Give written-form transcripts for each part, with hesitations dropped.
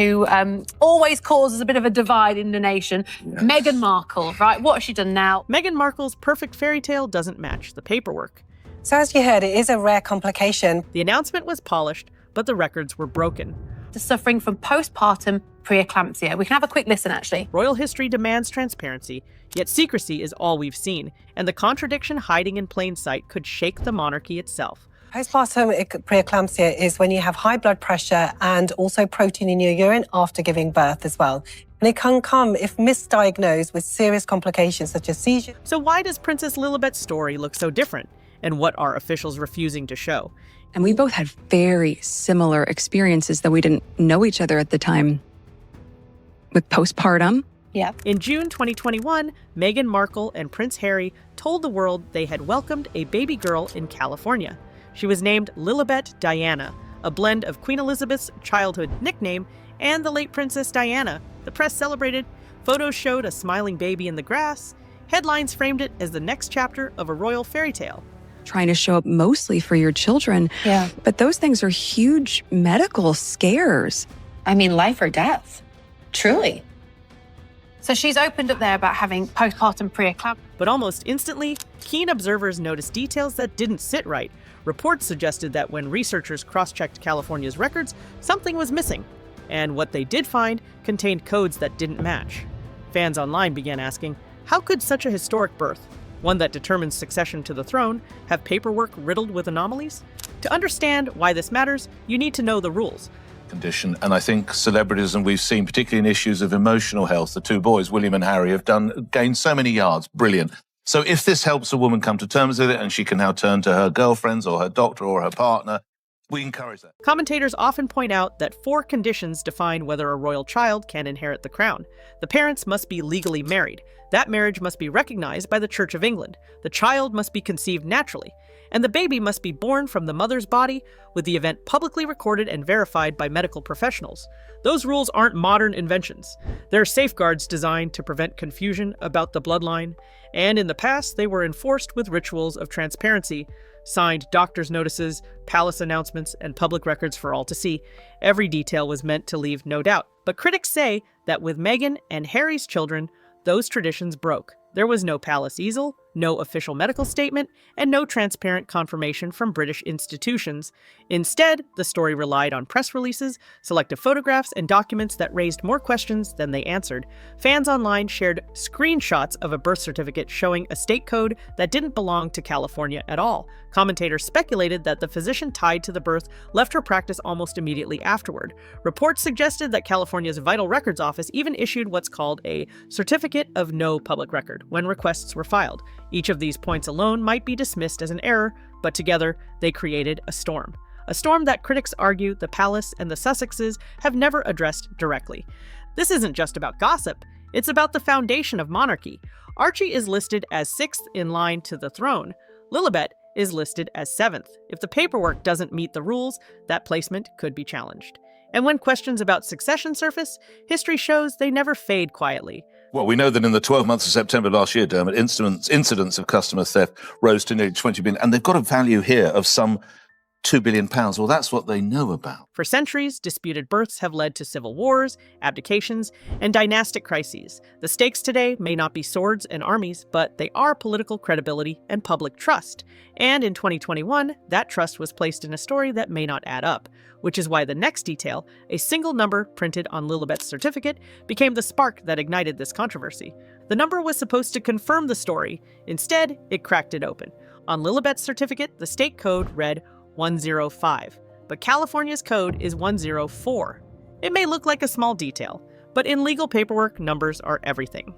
who always causes a bit of a divide in the nation. Yes. Meghan Markle, right? What has she done now? Meghan Markle's perfect fairy tale doesn't match the paperwork. So as you heard, it is a rare complication. The announcement was polished, but the records were broken. Suffering from postpartum preeclampsia. We can have a quick listen, actually. Royal history demands transparency, yet secrecy is all we've seen, and the contradiction hiding in plain sight could shake the monarchy itself. Postpartum preeclampsia is when you have high blood pressure and also protein in your urine after giving birth as well. And it can come, if misdiagnosed, with serious complications such as seizures. So why does Princess Lilibet's story look so different? And what are officials refusing to show? And we both had very similar experiences, though we didn't know each other at the time. With postpartum. Yeah. In June 2021, Meghan Markle and Prince Harry told the world they had welcomed a baby girl in California. She was named Lilibet Diana, a blend of Queen Elizabeth's childhood nickname and the late Princess Diana. The press celebrated. Photos showed a smiling baby in the grass. Headlines framed it as the next chapter of a royal fairy tale. Trying to show up mostly for your children. Yeah. But those things are huge medical scares. I mean, life or death. Truly. So she's opened up there about having postpartum preeclampsia. But almost instantly, keen observers noticed details that didn't sit right. Reports suggested that when researchers cross-checked California's records, something was missing. And what they did find contained codes that didn't match. Fans online began asking, how could such a historic birth, one that determines succession to the throne, have paperwork riddled with anomalies? To understand why this matters, you need to know the rules. Condition, and I think celebrities, and we've seen particularly in issues of emotional health, the two boys, William and Harry, have gained so many yards. Brilliant. So if this helps a woman come to terms with it and she can now turn to her girlfriends or her doctor or her partner, we encourage that. Commentators often point out that 4 conditions define whether a royal child can inherit the crown. The parents must be legally married. That marriage must be recognized by the Church of England. The child must be conceived naturally. And the baby must be born from the mother's body, with the event publicly recorded and verified by medical professionals. Those rules aren't modern inventions. They're safeguards designed to prevent confusion about the bloodline, and in the past they were enforced with rituals of transparency, signed doctor's notices, palace announcements, and public records for all to see. Every detail was meant to leave no doubt. But critics say that with Meghan and Harry's children, those traditions broke. There was no palace easel, no official medical statement, and no transparent confirmation from British institutions. Instead, the story relied on press releases, selective photographs, and documents that raised more questions than they answered. Fans online shared screenshots of a birth certificate showing a state code that didn't belong to California at all. Commentators speculated that the physician tied to the birth left her practice almost immediately afterward. Reports suggested that California's Vital Records Office even issued what's called a Certificate of No Public Record when requests were filed. Each of these points alone might be dismissed as an error, but together they created a storm. A storm that critics argue the palace and the Sussexes have never addressed directly. This isn't just about gossip, it's about the foundation of monarchy. Archie is listed as 6th in line to the throne. Lilibet is listed as 7th. If the paperwork doesn't meet the rules, that placement could be challenged. And when questions about succession surface, history shows they never fade quietly. Well, we know that in the 12 months of September last year, Dermot, incidents of customer theft rose to nearly 20 billion, and they've got a value here of some £2 billion. Well, that's what they know about. For centuries, disputed births have led to civil wars, abdications, and dynastic crises. The stakes today may not be swords and armies, but they are political credibility and public trust. And in 2021, that trust was placed in a story that may not add up, which is why the next detail, a single number printed on Lilibet's certificate, became the spark that ignited this controversy. The number was supposed to confirm the story. Instead, it cracked it open. On Lilibet's certificate, the state code read 105, but California's code is 104. It may look like a small detail, but in legal paperwork, numbers are everything.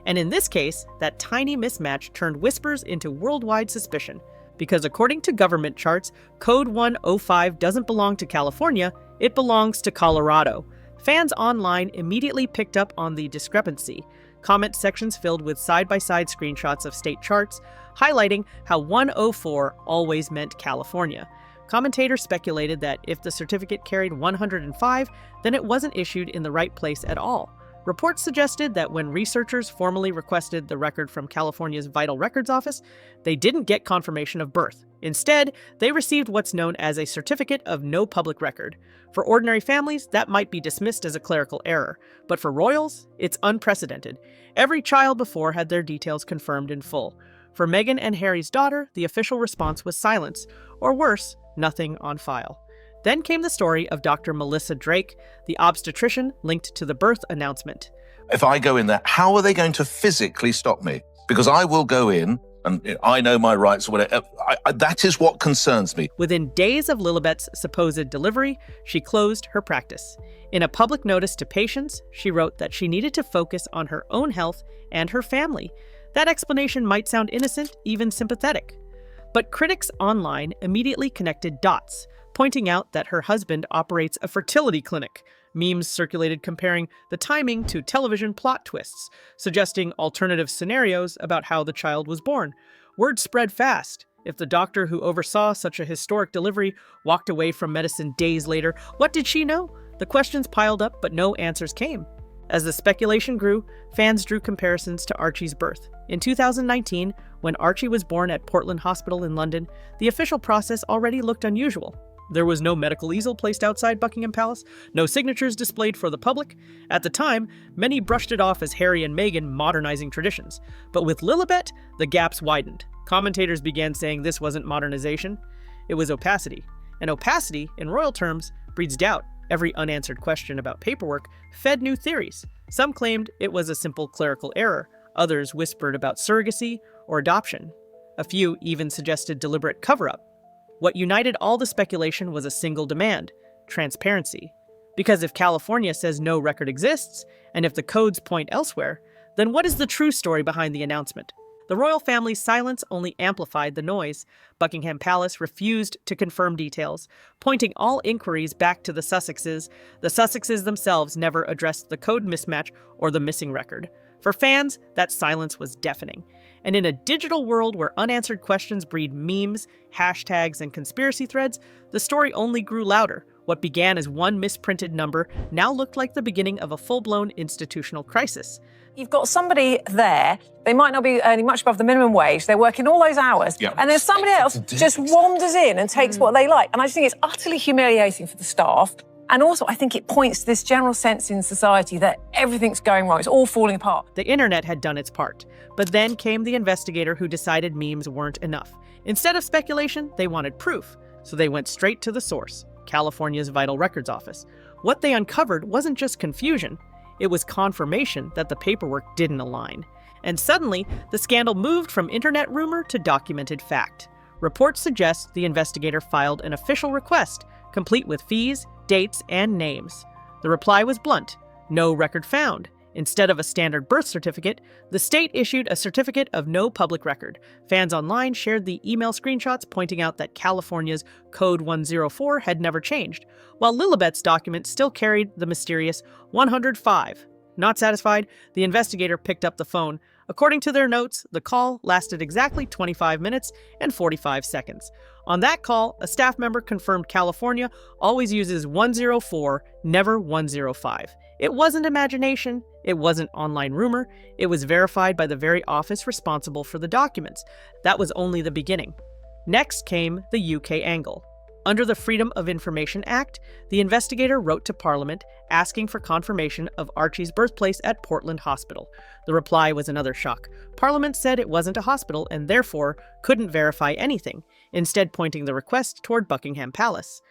And in this case, that tiny mismatch turned whispers into worldwide suspicion, because according to government charts, Code 105 doesn't belong to California, it belongs to Colorado. Fans online immediately picked up on the discrepancy. Comment sections filled with side-by-side screenshots of state charts, highlighting how 104 always meant California. Commentators speculated that if the certificate carried 105, then it wasn't issued in the right place at all. Reports suggested that when researchers formally requested the record from California's Vital Records Office, they didn't get confirmation of birth. Instead, they received what's known as a certificate of no public record. For ordinary families, that might be dismissed as a clerical error, but for royals, it's unprecedented. Every child before had their details confirmed in full. For Meghan and Harry's daughter, the official response was silence, or worse, nothing on file. Then came the story of Dr. Melissa Drake, the obstetrician linked to the birth announcement. If I go in there, how are they going to physically stop me? Because I will go in, and I know my rights, or whatever. That is what concerns me. Within days of Lilibet's supposed delivery, she closed her practice. In a public notice to patients, she wrote that she needed to focus on her own health and her family. That explanation might sound innocent, even sympathetic. But critics online immediately connected dots, pointing out that her husband operates a fertility clinic. Memes circulated comparing the timing to television plot twists, suggesting alternative scenarios about how the child was born. Word spread fast. If the doctor who oversaw such a historic delivery walked away from medicine days later, what did she know? The questions piled up, but no answers came. As the speculation grew, fans drew comparisons to Archie's birth. In 2019, when Archie was born at Portland Hospital in London, the official process already looked unusual. There was no medical easel placed outside Buckingham Palace, no signatures displayed for the public. At the time, many brushed it off as Harry and Meghan modernizing traditions. But with Lilibet, the gaps widened. Commentators began saying this wasn't modernization, it was opacity. And opacity, in royal terms, breeds doubt. Every unanswered question about paperwork fed new theories. Some claimed it was a simple clerical error. Others whispered about surrogacy or adoption. A few even suggested deliberate cover-up. What united all the speculation was a single demand: transparency. Because if California says no record exists, and if the codes point elsewhere, then what is the true story behind the announcement? The royal family's silence only amplified the noise. Buckingham Palace refused to confirm details, pointing all inquiries back to the Sussexes. The Sussexes themselves never addressed the code mismatch or the missing record. For fans, that silence was deafening. And in a digital world where unanswered questions breed memes, hashtags, and conspiracy threads, the story only grew louder. What began as one misprinted number now looked like the beginning of a full-blown institutional crisis. You've got somebody there, they might not be earning much above the minimum wage, they're working all those hours, and then somebody else just wanders in and takes what they like. And I just think it's utterly humiliating for the staff. And also, I think it points to this general sense in society that everything's going wrong, it's all falling apart. The internet had done its part, but then came the investigator who decided memes weren't enough. Instead of speculation, they wanted proof, so they went straight to the source, California's Vital Records Office. What they uncovered wasn't just confusion, it was confirmation that the paperwork didn't align. And suddenly, the scandal moved from internet rumor to documented fact. Reports suggest the investigator filed an official request, complete with fees, dates, and names. The reply was blunt: no record found. Instead of a standard birth certificate, the state issued a certificate of no public record. Fans online shared the email screenshots pointing out that California's Code 104 had never changed, while Lilibet's document still carried the mysterious 105. Not satisfied, the investigator picked up the phone. According to their notes, the call lasted exactly 25 minutes and 45 seconds. On that call, a staff member confirmed California always uses 104, never 105. It wasn't imagination, it wasn't online rumor, it was verified by the very office responsible for the documents. That was only the beginning. Next came the UK angle. Under the Freedom of Information Act, the investigator wrote to Parliament asking for confirmation of Archie's birthplace at Portland Hospital. The reply was another shock. Parliament said it wasn't a hospital and therefore couldn't verify anything, instead pointing the request toward Buckingham Palace.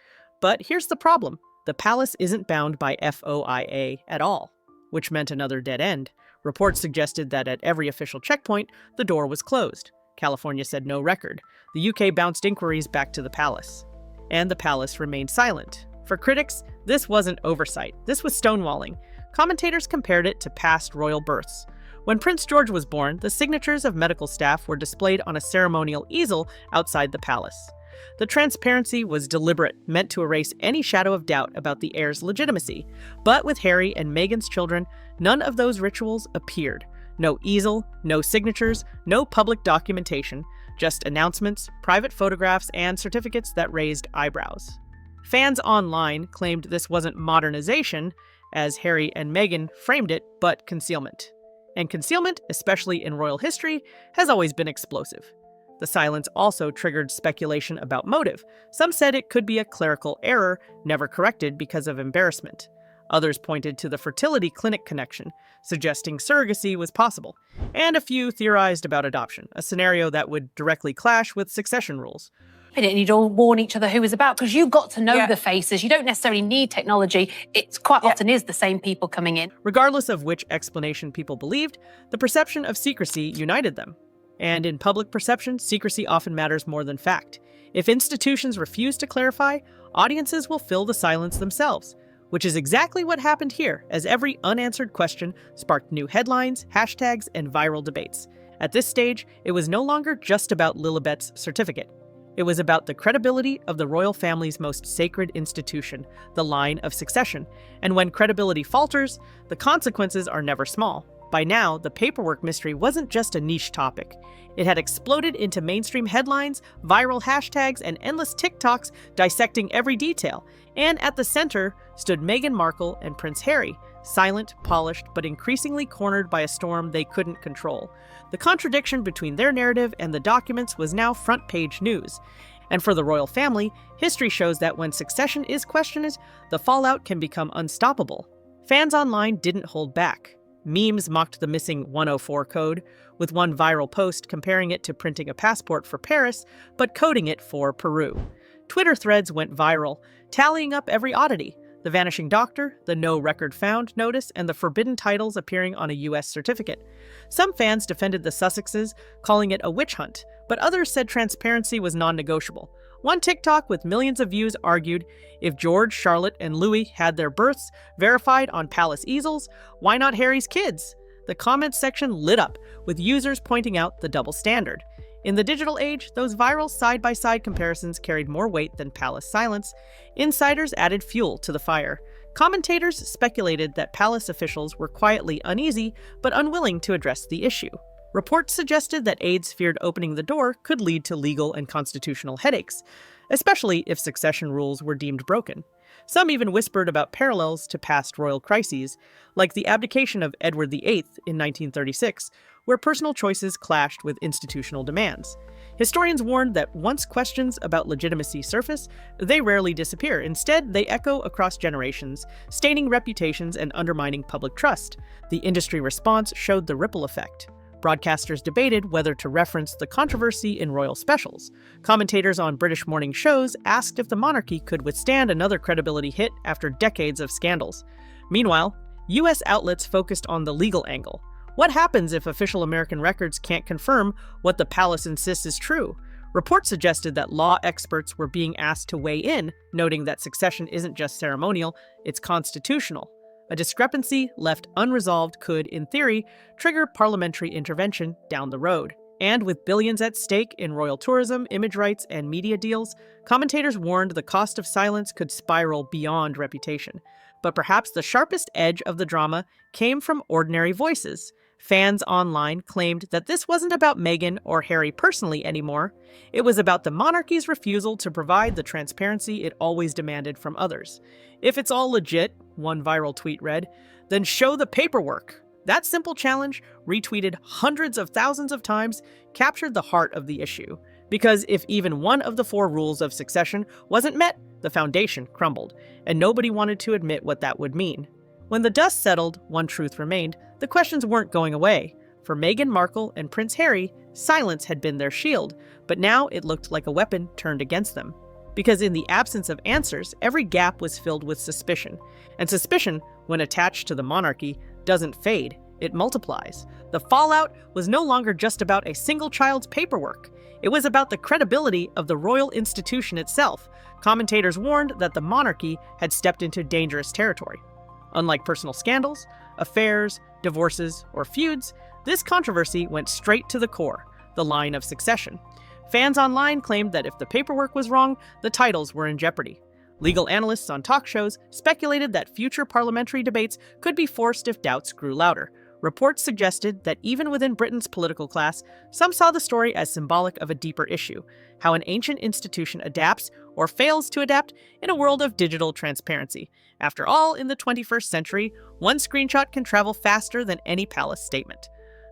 But here's the problem. The palace isn't bound by FOIA at all, which meant another dead end. Reports suggested that at every official checkpoint, the door was closed. California said no record. The UK bounced inquiries back to the palace. And the palace remained silent. For critics, this wasn't oversight. This was stonewalling. Commentators compared it to past royal births. When Prince George was born, the signatures of medical staff were displayed on a ceremonial easel outside the palace. The transparency was deliberate, meant to erase any shadow of doubt about the heir's legitimacy. But with Harry and Meghan's children, none of those rituals appeared. No easel, no signatures, no public documentation, just announcements, private photographs, and certificates that raised eyebrows. Fans online claimed this wasn't modernization, as Harry and Meghan framed it, but concealment. And concealment, especially in royal history, has always been explosive. The silence also triggered speculation about motive. Some said it could be a clerical error, never corrected because of embarrassment. Others pointed to the fertility clinic connection, suggesting surrogacy was possible. And a few theorized about adoption, a scenario that would directly clash with succession rules. We didn't need to all warn each other who was about, because you got to know the faces. You don't necessarily need technology. It's quite often is the same people coming in. Regardless of which explanation people believed, the perception of secrecy united them. And in public perception, secrecy often matters more than fact. If institutions refuse to clarify, audiences will fill the silence themselves, which is exactly what happened here, as every unanswered question sparked new headlines, hashtags, and viral debates. At this stage, it was no longer just about Lilibet's certificate. It was about the credibility of the royal family's most sacred institution, the line of succession. And when credibility falters, the consequences are never small. By now, the paperwork mystery wasn't just a niche topic. It had exploded into mainstream headlines, viral hashtags, and endless TikToks dissecting every detail. And at the center stood Meghan Markle and Prince Harry, silent, polished, but increasingly cornered by a storm they couldn't control. The contradiction between their narrative and the documents was now front-page news. And for the royal family, history shows that when succession is questioned, the fallout can become unstoppable. Fans online didn't hold back. Memes mocked the missing 104 code, with one viral post comparing it to printing a passport for Paris, but coding it for Peru. Twitter threads went viral, tallying up every oddity: the vanishing doctor, the no record found notice, and the forbidden titles appearing on a US certificate. Some fans defended the Sussexes, calling it a witch hunt, but others said transparency was non-negotiable. One TikTok with millions of views argued, if George, Charlotte, and Louis had their births verified on palace easels, why not Harry's kids? The comments section lit up, with users pointing out the double standard. In the digital age, those viral side-by-side comparisons carried more weight than palace silence. Insiders added fuel to the fire. Commentators speculated that palace officials were quietly uneasy, but unwilling to address the issue. Reports suggested that aides feared opening the door could lead to legal and constitutional headaches, especially if succession rules were deemed broken. Some even whispered about parallels to past royal crises, like the abdication of Edward VIII in 1936, where personal choices clashed with institutional demands. Historians warned that once questions about legitimacy surface, they rarely disappear. Instead, they echo across generations, staining reputations and undermining public trust. The industry response showed the ripple effect. Broadcasters debated whether to reference the controversy in royal specials. Commentators on British morning shows asked if the monarchy could withstand another credibility hit after decades of scandals. Meanwhile, US outlets focused on the legal angle. What happens if official American records can't confirm what the palace insists is true? Reports suggested that law experts were being asked to weigh in, noting that succession isn't just ceremonial, it's constitutional. A discrepancy left unresolved could, in theory, trigger parliamentary intervention down the road. And with billions at stake in royal tourism, image rights, and media deals, commentators warned the cost of silence could spiral beyond reputation. But perhaps the sharpest edge of the drama came from ordinary voices. Fans online claimed that this wasn't about Meghan or Harry personally anymore. It was about the monarchy's refusal to provide the transparency it always demanded from others. If it's all legit, one viral tweet read, then show the paperwork. That simple challenge, retweeted hundreds of thousands of times, captured the heart of the issue. Because if even one of the 4 rules of succession wasn't met, the foundation crumbled, and nobody wanted to admit what that would mean. When the dust settled, one truth remained: the questions weren't going away. For Meghan Markle and Prince Harry, silence had been their shield, but now it looked like a weapon turned against them. Because in the absence of answers, every gap was filled with suspicion. And suspicion, when attached to the monarchy, doesn't fade, it multiplies. The fallout was no longer just about a single child's paperwork. It was about the credibility of the royal institution itself. Commentators warned that the monarchy had stepped into dangerous territory. Unlike personal scandals, affairs, divorces, or feuds, this controversy went straight to the core, the line of succession. Fans online claimed that if the paperwork was wrong, the titles were in jeopardy. Legal analysts on talk shows speculated that future parliamentary debates could be forced if doubts grew louder. Reports suggested that even within Britain's political class, some saw the story as symbolic of a deeper issue: how an ancient institution adapts or fails to adapt in a world of digital transparency. After all, in the 21st century, one screenshot can travel faster than any palace statement.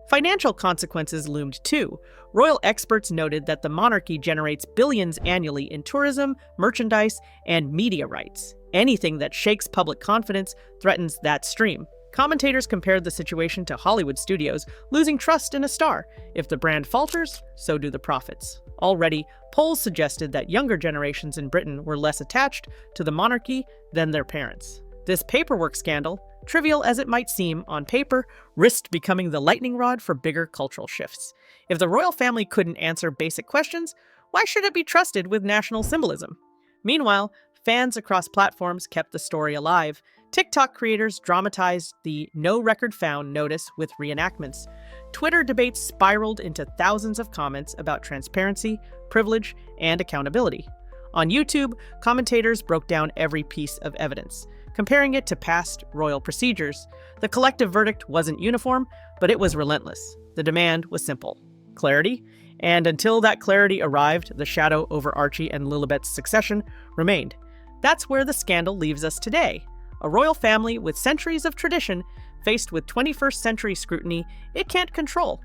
Financial consequences loomed too. Royal experts noted that the monarchy generates billions annually in tourism, merchandise, and media rights. Anything that shakes public confidence threatens that stream. Commentators compared the situation to Hollywood studios losing trust in a star. If the brand falters, so do the profits. Already, polls suggested that younger generations in Britain were less attached to the monarchy than their parents. This paperwork scandal, trivial as it might seem on paper, risked becoming the lightning rod for bigger cultural shifts. If the royal family couldn't answer basic questions, why should it be trusted with national symbolism? Meanwhile, fans across platforms kept the story alive. TikTok creators dramatized the "no record found" notice with reenactments. Twitter debates spiraled into thousands of comments about transparency, privilege, and accountability. On YouTube, commentators broke down every piece of evidence, comparing it to past royal procedures. The collective verdict wasn't uniform, but it was relentless. The demand was simple: clarity. And until that clarity arrived, the shadow over Archie and Lilibet's succession remained. That's where the scandal leaves us today. A royal family with centuries of tradition, faced with 21st century scrutiny it can't control.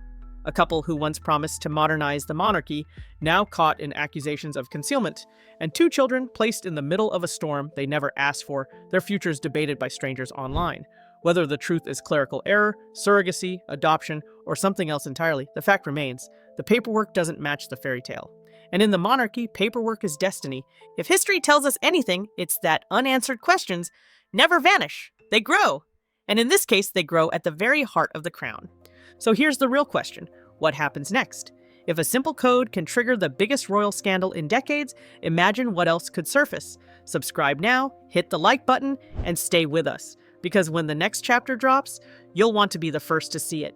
A couple who once promised to modernize the monarchy, now caught in accusations of concealment. And two children placed in the middle of a storm they never asked for, their futures debated by strangers online. Whether the truth is clerical error, surrogacy, adoption, or something else entirely, the fact remains: the paperwork doesn't match the fairy tale. And in the monarchy, paperwork is destiny. If history tells us anything, it's that unanswered questions never vanish. They grow. And in this case, they grow at the very heart of the crown. So here's the real question: what happens next? If a simple code can trigger the biggest royal scandal in decades, imagine what else could surface. Subscribe now, hit the like button, and stay with us. Because when the next chapter drops, you'll want to be the first to see it.